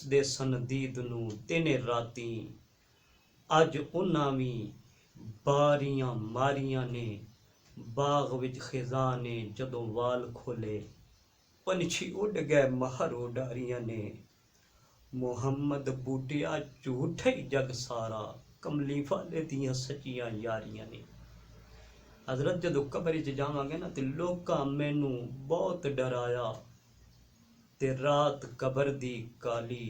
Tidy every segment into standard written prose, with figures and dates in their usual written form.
دے سندید نو دن راتی اج انہاں وی باریاں ماریاں نے باغ وچ خزاں نے جدوں وال کھولے پنچھی اڈ گئے مہر اڈاریاں نے محمد بوٹیا جھوٹے جگ سارا کملی والے دیاں سچیاں یاریاں نے۔ حضرت جدوں قبر وچ جاواں گے نا تے لوکاں مینوں بہت ڈرایا تے رات قبر دی کالی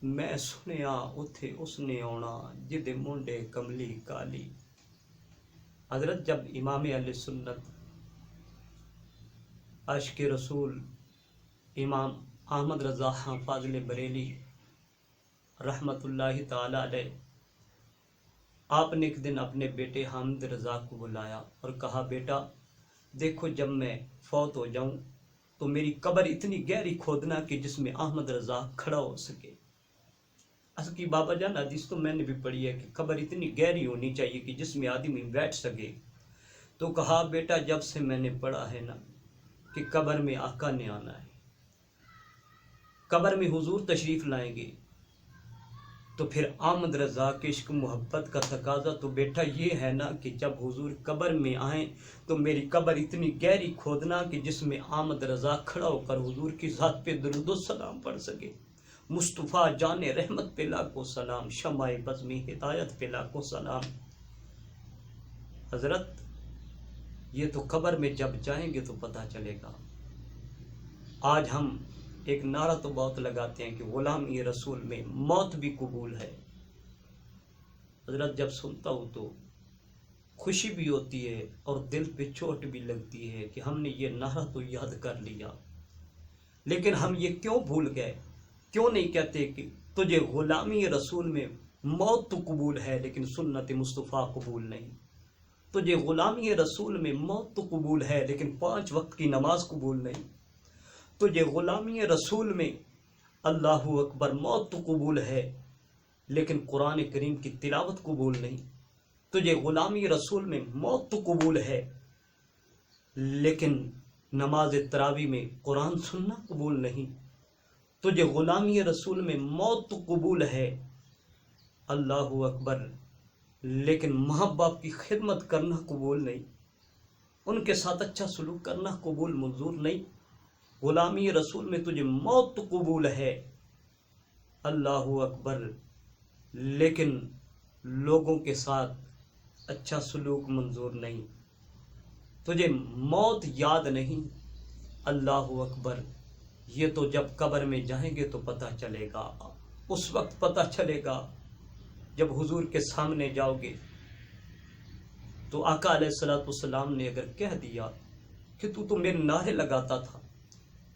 میں سنیا اتھے اس نے آنا جدے منڈے کملی کالی۔ حضرت جب امام اہل سنت عاشق رسول امام احمد رضا خان فاضل بریلی رحمت اللہ تعالی علیہ آپ نے ایک دن اپنے بیٹے حامد رضا کو بلایا اور کہا بیٹا دیکھو جب میں فوت ہو جاؤں تو میری قبر اتنی گہری کھودنا کہ جس میں احمد رضا کھڑا ہو سکے۔ اصل کی بابا جان حدیث تو میں نے بھی پڑھی ہے کہ قبر اتنی گہری ہونی چاہیے کہ جس میں آدمی بیٹھ سکے۔ تو کہا بیٹا جب سے میں نے پڑھا ہے نا کہ قبر میں آقا نے آنا ہے، قبر میں حضور تشریف لائیں گے، تو پھر احمد رضا کے عشق محبت کا تقاضا تو بیٹا یہ ہے نا کہ جب حضور قبر میں آئیں تو میری قبر اتنی گہری کھودنا کہ جس میں احمد رضا کھڑا ہو کر حضور کی ذات پہ درود و سلام پڑھ سکے۔ مصطفیٰ جان رحمت پہ لاکھوں سلام، شمع بزمی ہدایت پہ لاکھوں سلام۔ حضرت یہ تو قبر میں جب جائیں گے تو پتہ چلے گا۔ آج ہم ایک نعرہ تو بہت لگاتے ہیں کہ غلامی رسول میں موت بھی قبول ہے۔ حضرت جب سنتا ہوں تو خوشی بھی ہوتی ہے اور دل پہ چوٹ بھی لگتی ہے کہ ہم نے یہ نعرہ تو یاد کر لیا، لیکن ہم یہ کیوں بھول گئے؟ کیوں نہیں کہتے کہ تجھے غلامی رسول میں موت تو قبول ہے لیکن سنت مصطفیٰ قبول نہیں؟ تجھے غلامی رسول میں موت تو قبول ہے لیکن 5 وقت کی نماز قبول نہیں؟ تجھے غلامی رسول میں اللہ اکبر موت تو قبول ہے لیکن قرآن کریم کی تلاوت قبول نہیں؟ تجھے غلامی رسول میں موت تو قبول ہے لیکن نماز تراویح میں قرآن سننا قبول نہیں؟ تجھے غلامی رسول میں موت تو قبول ہے اللہ اکبر لیکن ماں باپ کی خدمت کرنا قبول نہیں، ان کے ساتھ اچھا سلوک کرنا قبول منظور نہیں؟ غلامی رسول میں تجھے موت تو قبول ہے اللہ اکبر لیکن لوگوں کے ساتھ اچھا سلوک منظور نہیں، تجھے موت یاد نہیں اللہ اکبر۔ یہ تو جب قبر میں جائیں گے تو پتہ چلے گا، اس وقت پتہ چلے گا جب حضور کے سامنے جاؤ گے تو آقا علیہ السلام نے اگر کہہ دیا کہ تو میرے نعرے لگاتا تھا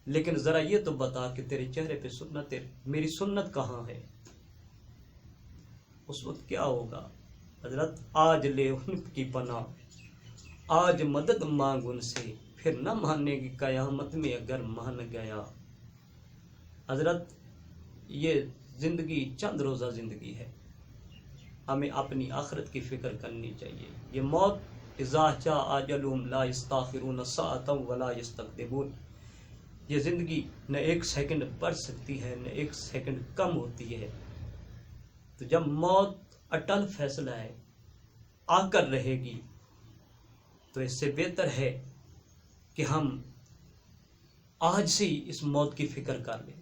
لیکن ذرا یہ تو بتا کہ تیرے چہرے پہ سنت میری سنت کہاں ہے، اس وقت کیا ہوگا؟ حضرت آج لے ان کی پناہ، آج مدد مانگ ان سے، پھر نہ ماننے کی قیامت میں اگر مان گیا۔ حضرت یہ زندگی چند روزہ زندگی ہے، ہمیں اپنی آخرت کی فکر کرنی چاہیے۔ یہ موت اذا جاء اجلهم لا يستاخرون ساعة ولا يستقدمون، یہ زندگی نہ 1 سیکنڈ بڑھ سکتی ہے نہ 1 سیکنڈ کم ہوتی ہے۔ تو جب موت اٹل فیصلہ ہے، آ کر رہے گی، تو اس سے بہتر ہے کہ ہم آج سے ہی اس موت کی فکر کر لیں،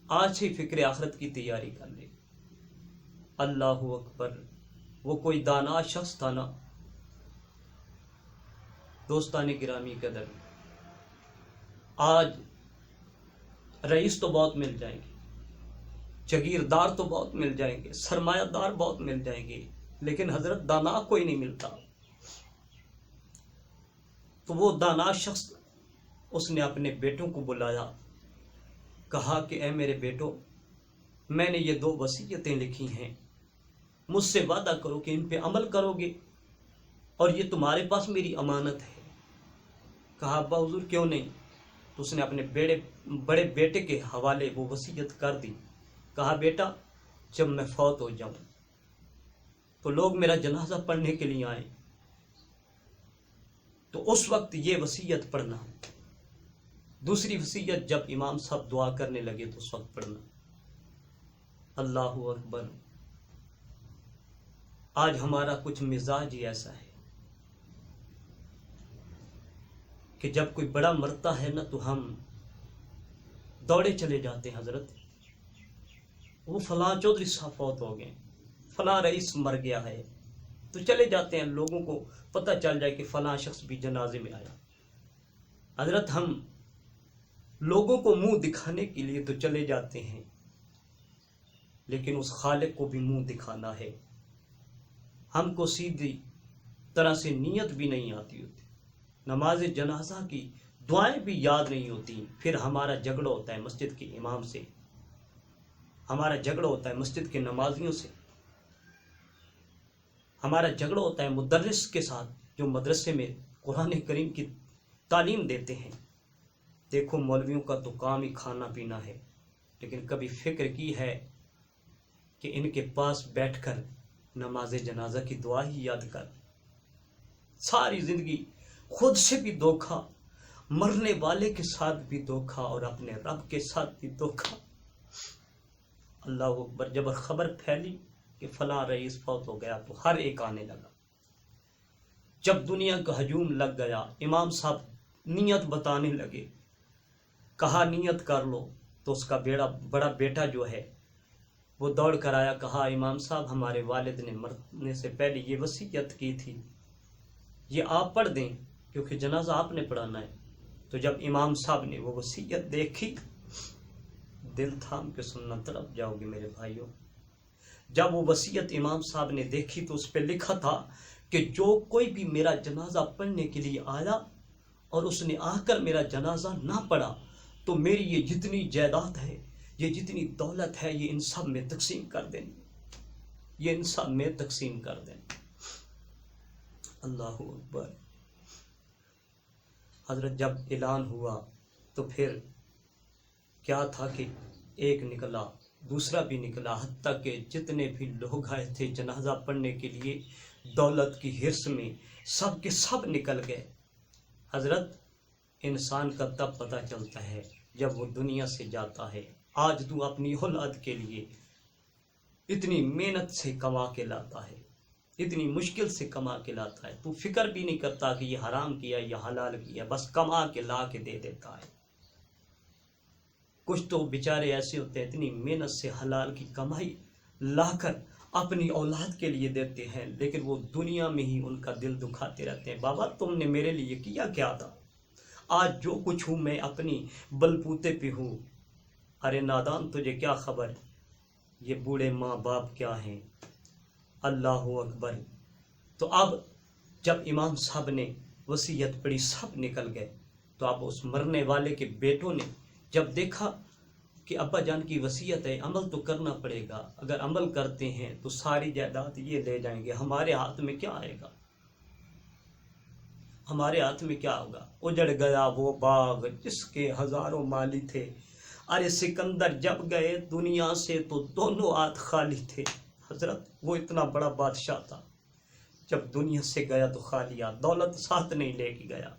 آج سے ہی فکر آخرت کی تیاری کر لیں۔ اللہ اکبر۔ وہ کوئی دانا شخص تھا نا، دوستان گرامی قدر، آج رئیس تو بہت مل جائیں گے، جاگیردار تو بہت مل جائیں گے، سرمایہ دار بہت مل جائیں گے، لیکن حضرت دانا کوئی نہیں ملتا۔ تو وہ دانا شخص اس نے اپنے بیٹوں کو بلایا، کہا کہ اے میرے بیٹو، میں نے یہ 2 وصیتیں لکھی ہیں، مجھ سے وعدہ کرو کہ ان پہ عمل کرو گے اور یہ تمہارے پاس میری امانت ہے۔ کہا ابا حضور کیوں نہیں؟ تو اس نے اپنے بڑے بیٹے کے حوالے وہ وصیت کر دی۔ کہا بیٹا جب میں فوت ہو جاؤں تو لوگ میرا جنازہ پڑھنے کے لیے آئیں تو اس وقت یہ وصیت پڑھنا دوسری وصیت جب امام صاحب دعا کرنے لگے تو اس وقت پڑھنا اللہ اکبر۔ آج ہمارا کچھ مزاج ہی ایسا ہے کہ جب کوئی بڑا مرتا ہے نا تو ہم دوڑے چلے جاتے ہیں، حضرت وہ فلاں چودھری صاحب فوت ہو گئے، فلاں رئیس مر گیا ہے، تو چلے جاتے ہیں، لوگوں کو پتہ چل جائے کہ فلاں شخص بھی جنازے میں آیا۔ حضرت ہم لوگوں کو منہ دکھانے کے لیے تو چلے جاتے ہیں، لیکن اس خالق کو بھی منہ دکھانا ہے۔ ہم کو سیدھی طرح سے نیت بھی نہیں آتی ہوتی، نماز جنازہ کی دعائیں بھی یاد نہیں ہوتی، پھر ہمارا جھگڑا ہوتا ہے مسجد کے امام سے، ہمارا جھگڑا ہوتا ہے مسجد کے نمازیوں سے، ہمارا جھگڑا ہوتا ہے مدرس کے ساتھ جو مدرسے میں قرآن کریم کی تعلیم دیتے ہیں۔ دیکھو مولویوں کا تو کام ہی کھانا پینا ہے، لیکن کبھی فکر کی ہے کہ ان کے پاس بیٹھ کر نماز جنازہ کی دعا ہی یاد کر؟ ساری زندگی خود سے بھی دھوکا، مرنے والے کے ساتھ بھی دھوکا، اور اپنے رب کے ساتھ بھی دھوکا۔ اللہ اکبر۔ جب خبر پھیلی کہ فلاں رئیس فوت ہو گیا تو ہر ایک آنے لگا۔ جب دنیا کا ہجوم لگ گیا، امام صاحب نیت بتانے لگے، کہا نیت کر لو، تو اس کا بڑا بیٹا جو ہے وہ دوڑ کر آیا، کہا امام صاحب ہمارے والد نے مرنے سے پہلے یہ وصیت کی تھی، یہ آپ پڑھ دیں کیونکہ جنازہ آپ نے پڑھانا ہے۔ تو جب امام صاحب نے وہ وصیت دیکھی، دل تھام کے سننا، طرف جاؤ گے میرے بھائیوں۔ جب وہ وصیت امام صاحب نے دیکھی تو اس پہ لکھا تھا کہ جو کوئی بھی میرا جنازہ پڑھنے کے لیے آیا اور اس نے آ کر میرا جنازہ نہ پڑھا تو میری یہ جتنی جائیداد ہے، یہ جتنی دولت ہے، یہ ان سب میں تقسیم کر دیں، یہ ان سب میں تقسیم کر دیں۔ اللہ اکبر۔ حضرت جب اعلان ہوا تو پھر کیا تھا کہ ایک نکلا، دوسرا بھی نکلا، حتیٰ کہ جتنے بھی لوگ آئے تھے جنازہ پڑھنے کے لیے دولت کی حرص میں، سب کے سب نکل گئے۔ حضرت انسان کا تب پتہ چلتا ہے جب وہ دنیا سے جاتا ہے۔ آج تو اپنی اولاد کے لیے اتنی محنت سے کما کے لاتا ہے، اتنی مشکل سے کما کے لاتا ہے، تو فکر بھی نہیں کرتا کہ یہ حرام کیا یا حلال کیا، بس کما کے لا کے دے دیتا ہے۔ کچھ تو بیچارے ایسے ہوتے ہیں اتنی محنت سے حلال کی کمائی لا کر اپنی اولاد کے لیے دیتے ہیں، لیکن وہ دنیا میں ہی ان کا دل دکھاتے رہتے ہیں، بابا تم نے میرے لیے کیا کیا تھا؟ آج جو کچھ ہوں میں اپنی بلبوتے پہ ہوں۔ ارے نادان تجھے کیا خبر، یہ بوڑھے ماں باپ کیا ہیں؟ اللہ اکبر۔ تو اب جب امام صاحب نے وصیت پڑھی، سب نکل گئے، تو اب اس مرنے والے کے بیٹوں نے جب دیکھا کہ ابا جان کی وصیت ہے، عمل تو کرنا پڑے گا، اگر عمل کرتے ہیں تو ساری جائیداد یہ لے جائیں گے، ہمارے ہاتھ میں کیا آئے گا، ہمارے ہاتھ میں کیا ہوگا؟ اجڑ گیا وہ باغ جس کے ہزاروں مالی تھے۔ ارے سکندر جب گئے دنیا سے تو دونوں ہاتھ خالی تھے۔ حضرت وہ اتنا بڑا بادشاہ تھا، جب دنیا سے گیا تو خالی ہاتھ، دولت ساتھ نہیں لے کے گیا۔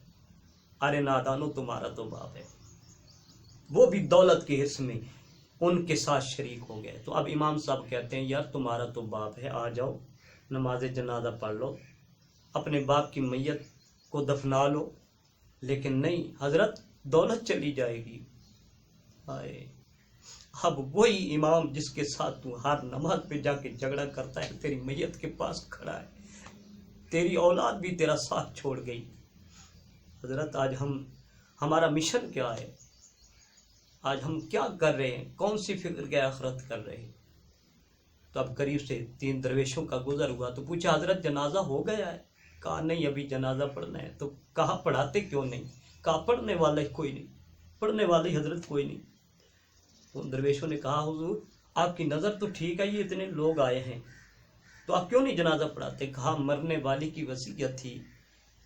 ارے نادانو تمہارا تو باپ ہے، وہ بھی دولت کے حص میں ان کے ساتھ شریک ہو گئے۔ تو اب امام صاحب کہتے ہیں یار تمہارا تو باپ ہے، آ جاؤ نماز جنازہ پڑھ لو، اپنے باپ کی میت کو دفنا لو، لیکن نہیں حضرت دولت چلی جائے گی۔ آئے اب وہی امام جس کے ساتھ تو ہر نماز پہ جا کے جھگڑا کرتا ہے تیری میت کے پاس کھڑا ہے، تیری اولاد بھی تیرا ساتھ چھوڑ گئی۔ حضرت آج ہمارا مشن کیا ہے؟ آج ہم کیا کر رہے ہیں؟ کون سی فکر کے آخرت کر رہے ہیں؟ تو اب قریب سے 3 درویشوں کا گزر ہوا تو پوچھا حضرت جنازہ ہو گیا ہے؟ کہا نہیں ابھی جنازہ پڑھنا ہے۔ تو کہا پڑھاتے کیوں نہیں؟ کہا پڑھنے والا ہی کوئی نہیں، پڑھنے والی حضرت کوئی نہیں۔ تو درویشوں نے کہا حضور آپ کی نظر تو ٹھیک ہے، یہ اتنے لوگ آئے ہیں تو آپ کیوں نہیں جنازہ پڑھاتے؟ کہا مرنے والی کی وصیت تھی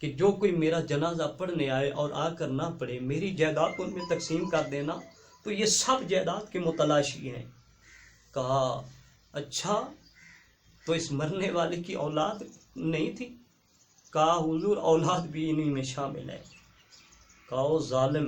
کہ جو کوئی میرا جنازہ پڑھنے آئے اور آ کر نہ پڑھے میری جائیداد ان میں تقسیم کر دینا، تو یہ سب جائیداد کے متلاشی ہیں۔ کہا اچھا تو اس مرنے والے کی اولاد نہیں تھی؟ کہا حضور اولاد بھی انہی میں شامل ہے۔ کہا او ظالم،